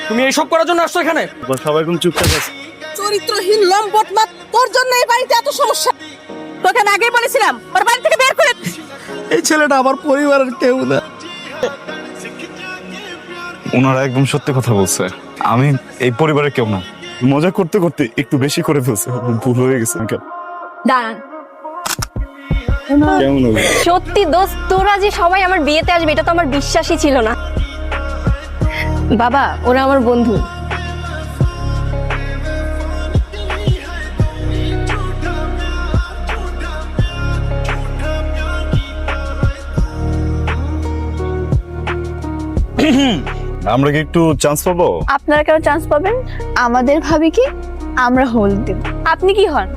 তুমি এইসব করার জন্য আসছো এখানে? সবাই এখন চুপচাপ আছে। চরিত্রহীন লম্পট মা, তোর জন্য এই বাড়িতে এত সমস্যা। তোকে আমি আগেই বলেছিলাম ওর বাড়ি থেকে বের করে। এই ছেলেটা আমার পরিবারের কেউ না। ওনারা একদম সত্যি কথা বলছে, আমি এই পরিবারের কেউ না। মজা করতে করতে একটু বেশি করে ফেলছে, ভুল হয়ে গেছে। দাঁড়ান, কেমন হবে? সত্যি দোস্ত, তোরা যে সবাই আমার বিয়েতে আসবে এটা তো আমার বিশ্বাসই ছিল না। বাবা, ওরা আমার বন্ধু। আমরা কি একটু চান্স পাবো? আপনারা কেন চান্স পাবেন? আমাদের ভাবি কি আমরা হোল দেব। আপনি কি হন?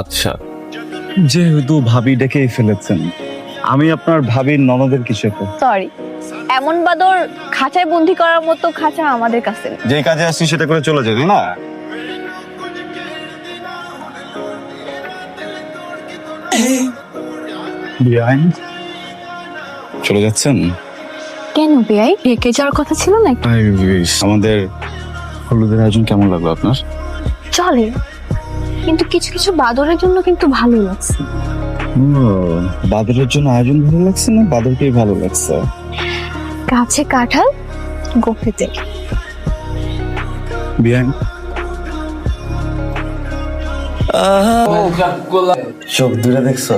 আচ্ছা, যেহেতু ভাবি ডেকেই ফেলেছেন, আমি আপনার ভাবির ননদের কিছু একটা। সরি, এমন বাদর খাঁচায় বন্দি করার মতো খাঁচা আমাদের কাছে নেই। যে কাজে আসছি সেটা করে চলে যাবে না। চলে যাচ্ছেন? কেন বেয়াই, রেখে যাওয়ার কথা ছিল না? আমাদের হলুদের আয়োজন কেমন লাগলো আপনার? চলে, কিন্তু কিছু কিছু বাদরের জন্য কিন্তু ভালো লাগছে। বাদরের জন্য আয়োজন ভালো লাগছে না বাদরকেই ভালো লাগছে? গাছে কাঁঠাল, গোফেতে বিয়ান চোখ দুটা দেখছো?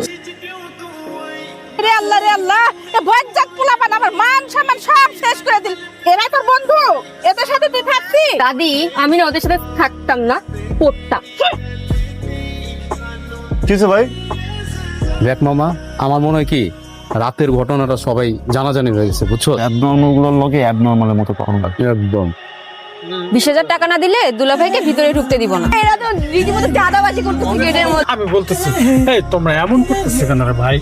রে আল্লাহ রে আল্লাহ, এ বজ্জাত পোলাপান আমার মান সম্মান সব শেষ করে দিল। এরাই তোর বন্ধু, এদের সাথে তুই থাকবি? দাদি, আমি না ওদের সাথে থাকতাম না, পড়তাম। কিছু ভাই দেখ মামা, আমার মনে হয় কি রাতের ঘটনাটা সবাই জানাজানি হয়ে গেছে, বুঝছো? অ্যাবনর্মাল গুলোর লোকে অ্যাবনর্মালের মতো তখন লাগে। একদম 20,000 টাকা না দিলে দুলাভাইকে ভিতরে ঢুকতে দিব না। এরা তো রীতিমতো চাঁদাবাজি করতেছে গেটের মধ্যে। আমি বলতেছি, এই তোমরা এমন করতেছো কেন রে ভাই?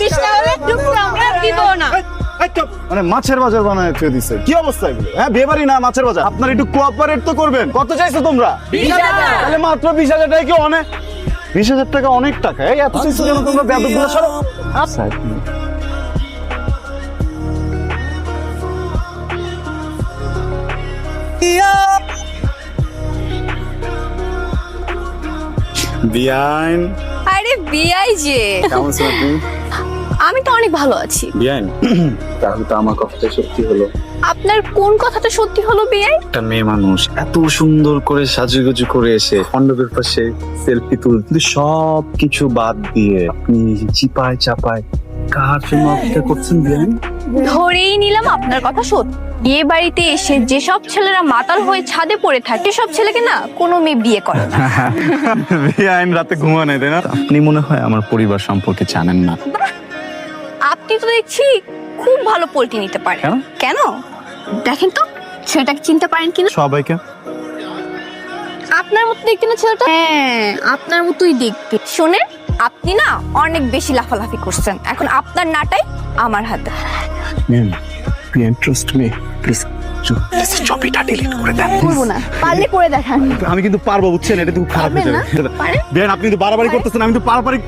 বিশটা হলে ঢুকবো, আমরা দিব না। মানে মাছের বাজার বানায় ফেলে দিছে, কি অবস্থা এগুলো? হ্যাঁ, বিয়ে বাড়ি না মাছের বাজার। আপনারা একটু কোঅপারেট তো করবেন। কত চাইছো তোমরা? 20,000 তাহলে মাত্র 20,000 টাকা কি অনেক? 20,000 টাকা অনেক টাকা। এই এত চাইছো কেন তোমরা? বেয়াদবগুলো সরো। আচ্ছা, বিয়াইন আরে বিয়াই যে, কেমন আছেন আপনি? আমি তো অনেক ভালো আছি। বিয়াইন, তাহলে তো আমার কথাটা সত্যি হলো। আপনার কোন কথাটা সত্যি হলো বিয়াই? একটা মেয়ে মানুষ এত সুন্দর করে সাজুগুজু করে এসে মণ্ডপের পাশে সেলফি তুলতে, সব কিছু বাদ দিয়ে আপনি চিপায় চাপায় কার জন্য অপেক্ষা করছেন বিয়াইন? ধরেই নিলাম আপনার কথা সত্যি। বিয়ে বাড়িতে এসে যেসব ছেলেরা মাতাল হয়ে ছাদে পড়ে থাকে, সব ছেলেকে না কোনো মেয়ে বিয়ে করে না। বিয়াইন রাতে ঘুমা নাই, তাই না? আপনি মনে হয় আমার পরিবার সম্পর্কে জানেন না। আপনি তো দেখছি খুব ভালো পোল্টি নিতে পারেন। কেন? কেন দেখেন তো ছেলেটাকে চিনতে পারেন কিনা। সবাইকে আপনার মতো দেখতে না ছেলেটা? হ্যাঁ, আপনার মতোই দেখতে। শুনেন, আপনি না অনেক বেশি লাফালাফি করছেন, এখন আপনার নাটাই আমার হাতে। ট্রাস্ট মি প্লিজ, ছবিটা ডিলিট করে দেন। করবো না, পারলে করে দেখান। আমি কিন্তু পারবো, বুঝছেন? এটা খুব খারাপ হয়ে পারবেন যাবে। না? পারেন? বিয়াইন, আপনি কিন্তু বাড়াবাড়ি করতেছেন। আমি তো বাড়াবাড়ি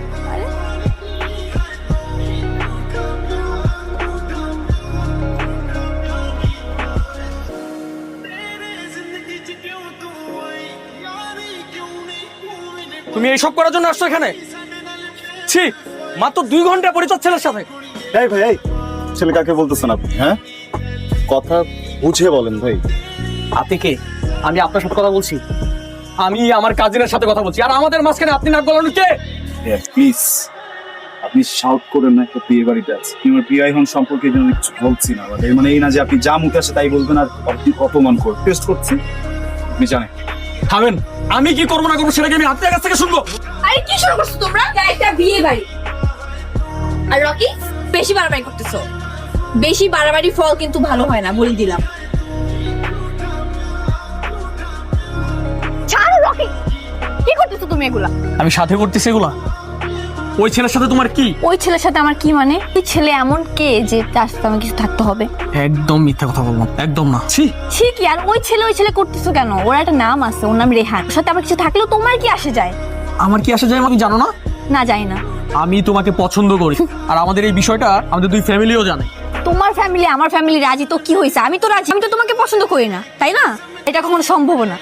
তুমি এইসব করার জন্য আসছো এখানে? ছি, মাত্র 2 ঘন্টা পরিচয় ছেলের সাথে। এই ভাই, এই ছেলে কাকে বলতেছেন আপনি? হ্যাঁ, কথা বুঝে বলেন ভাই। আপনি কে? আমি আপনার সাথে কথা বলছি। আমি আমার কাজিনের সাথে কথা বলছি, আর আমাদের মাঝখানে আপনি নাক গলানো কে? প্লিজ, আপনি শাউট করেন না। একটা বিয়ে বাড়িতে আছে, আমার বিয়ে হন সম্পর্কে যেন কিছু বলছি না। এর মানে এই না যে আপনি যা মুখে আসে তাই বলবেন আর আপনি অপমান করে টেস্ট করছি। আপনি জানেন থামেন, আমি কি করবো না করবো সেটাকে আমি আপনার কাছ থেকে শুনবো। আরে কি শুরু করছো তোমরা? এটা বিয়ে বাড়ি। আর রকি, বেশি বাড়াবাড়ি করতেছো। বেশি বাড়াবাড়ি ফল কিন্তু ভালো হয় না, বলে দিলাম। ছাড়ো রকি, কি করতেছো তুমি এগুলা? আমি সাথে করতেছি এগুলা? ওই ছেলের সাথে তোমার কি? ওই ছেলের সাথে আমার কি মানে? এই ছেলে এমন কে যে তার সাথে আমার কিছু থাকতে হবে? একদম মিথ্যা কথা বলবো, একদম না। ছি, ঠিক আর ওই ছেলে করতেছো কেন? ওর একটা নাম আছে, ওর নাম রেহান। ওর সাথে আমার কিছু থাকলেও তোমার কি আসে যায়? আমার কি আসে যায় আমি জানো না? না, জানি না। আমি তোমাকে পছন্দ করি, আর আমাদের এই বিষয়টা আমাদের 2 ফ্যামিলিও জানে। তোমার ফ্যামিলি আমার ফ্যামিলি রাজি, তো কি হয়েছে? আমি তো রাজি, আমি তো তোমাকে পছন্দ করি না, তাই না? এটা কখনো সম্ভব না।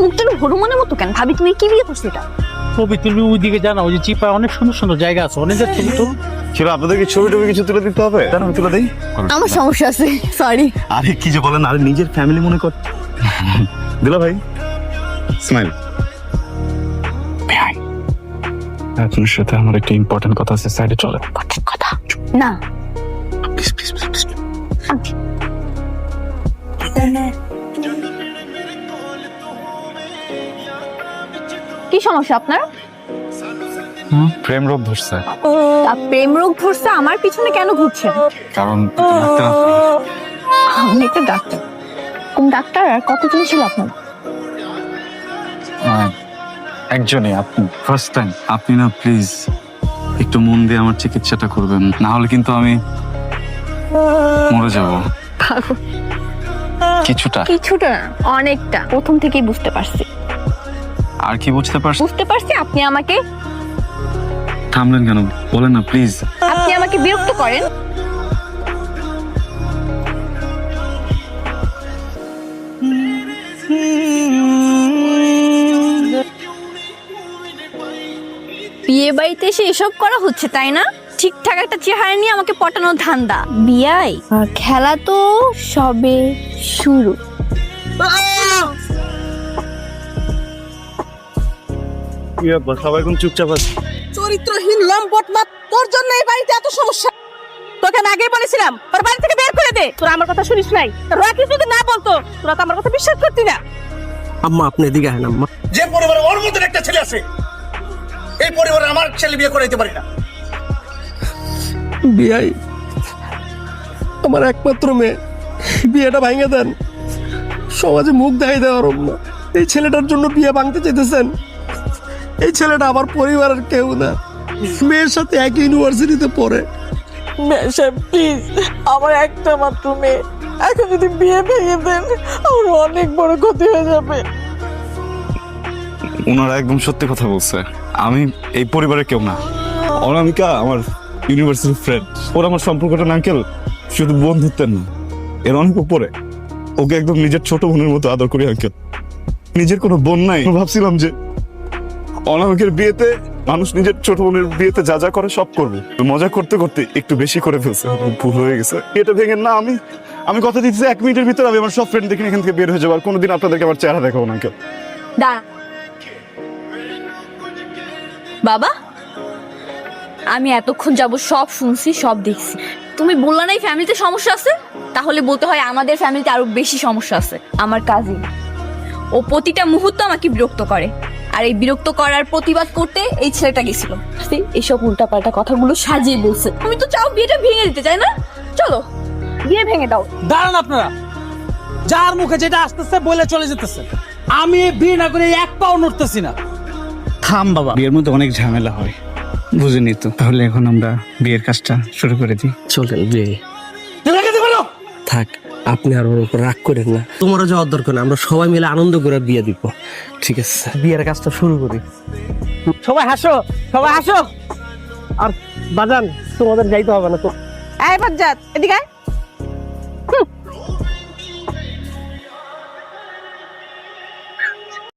মুখটা হরমোনের মতো কেন? ভাবি তুমি কি বিয়ে করছো এটা? ছবি তুমি ওইদিকে জানা, ওই যে চিপায় অনেক সুন্দর সুন্দর জায়গা আছে, অনেক ছবি তো। ছিল আপনাদেরকে ছবি টবি কিছু তুলে দিতে হবে? তাহলে আমি তুলে দিই। আমার সমস্যা আছে, সরি। আরে কি যে বলেন, আরে নিজের ফ্যামিলি মনে কর। দিলা ভাই স্মাইল। আপনার সাথে আমার একটা ইম্পর্টেন্ট কথা আছে, সাইডে চলে। কথা না, প্লিজ প্লিজ প্লিজ। কি সমস্যা আপনার? প্রেম রোগ ধরছে। প্রেম রোগ ধরছে? আমার পিছনে কেন ঘুরছেন? কারণ আমি একটা ডাক্তার। কোন ডাক্তার? আর কতজন ছিল আপনার? একজনই, আপনি ফার্স্ট টাইম। আপনি না প্লিজ একটু মন দিয়ে আমার চিকিৎসাটা করবেন, না হলে কিন্তু আমি মরে যাব। কিছুটা কিছুটা না, অনেকটা। প্রথম থেকেই বুঝতে পারছি। আর কি বুঝতে পারছেন? বুঝতে পারছি আপনি আমাকে থামলেন কেন? বলেন না প্লিজ। আপনি আমাকে বিরক্ত করেন। বিয়ে বাড়িতে এসে এসব করা হচ্ছে, তাই না? ঠিকঠাক একটা চেহারা নিয়ে আমাকে পটানোর ধান্দা। বিয়াই খেলা তো সবে শুরু। সবাই এখন চুপচাপ আছে। চরিত্রহীন লম্পট মা, তোর জন্য এই বাড়িতে এত সমস্যা। তোকে আমি আগেই বলেছিলাম ওর বাড়ি থেকে বের করে দে। তোরা আমার কথা শুনিস নাই। রকি যদি না বলতো তোরা তো আমার কথা বিশ্বাস করতি না। আম্মা আপনি এদিকে আসেন আম্মা। যে পরিবারে ওর মধ্যে একটা ছেলে আছে, এই পরিবারে আমার ছেলে বিয়ে করাইতে পারি না। বিয়াই আমার একমাত্র মেয়ে, বিয়েটা ভাঙে দেন। সমাজে মুখ দেখাই দেওয়ার না। এই ছেলেটার জন্য বিয়ে ভাঙতে চাইতেছেন? এই ছেলেটা আমার পরিবারের কেউ না, মেয়ের সাথে একই ইউনিভার্সিটিতে পড়ে। সাহেব প্লিজ, আমার একটা মাত্র মেয়ে, এখন যদি বিয়ে ভেঙে দেন আমার অনেক বড় ক্ষতি হয়ে যাবে। ওনারা একদম সত্যি কথা বলছে। আমি এই পরিবারের কেউ না। অনামিকা আমার ইউনিভার্সিটির ফ্রেন্ড। ওর আমার সম্পর্কটা না আঙ্কেল শুধু বন্ধুত্বের না, এর অনেক উপরে। ওকে একদম নিজের ছোট বোনের মতো আদর করি আঙ্কেল। নিজের কোনো বোন নাই। ভাবছিলাম যে অনামিকের বিয়েতে মানুষ নিজের ছোট বোনের বিয়েতে যা যা করে সব করবে, মজা করতে করতে একটু বেশি করে ফেলছে, ভুল হয়ে গেছে। এটা ভেঙে না, আমি কথা দিচ্ছি 1 মিনিটের ভিতরে আমি আমার সব ফ্রেন্ড দেখে এখান থেকে বের হয়ে যাবো। আর কোনোদিন আপনাদেরকে আমার চেহারা দেখাবো না আঙ্কেল। বাবা, আমি এতক্ষণ যাব সব শুনছি, সব দেখছি। তুমি বললা না এই ফ্যামিলিতে সমস্যা আছে? তাহলে বলতে হয় আমাদের ফ্যামিলিতে আরো বেশি সমস্যা আছে। আমার কাজিন, ও প্রতিটা মুহূর্ত আমাকে বিরক্ত করে, আর এই বিরক্ত করার প্রতিবাদ করতে এই ছেলেটা গেছিল। এইসব উল্টাপাল্টা কথাগুলো সাজিয়ে বলছে। আমি তো চাও বিয়েটা ভেঙে দিতে চাই না? চলো বিয়ে ভেঙে দাও। দাঁড়ান আপনারা, যার মুখে যেটা আসতেছে বলে চলে যেতেছে। আমি বিয়ে না করে এক পাও নড়তেছি না। থাম বাবা, বিয়ের মধ্যে অনেক ঝামেলা হয়, বুঝেনি তো। তাহলে এখন আমরা বিয়ের কাজটা শুরু করে দিই। চলেন বিয়ে। থাক, আপনি আর ওর উপর রাগ করেন না। তোমারও যাওয়ার দরকার না, আমরা সবাই মিলে আনন্দ করে বিয়ে দিব। ঠিক আছে, বিয়ের কাজটা শুরু করি। সবাই হাসো, সবাই হাসো। আর বাজান, তোমাদের যাইতে হবে না তো। এই বাজ্জাত এদিকে আয়।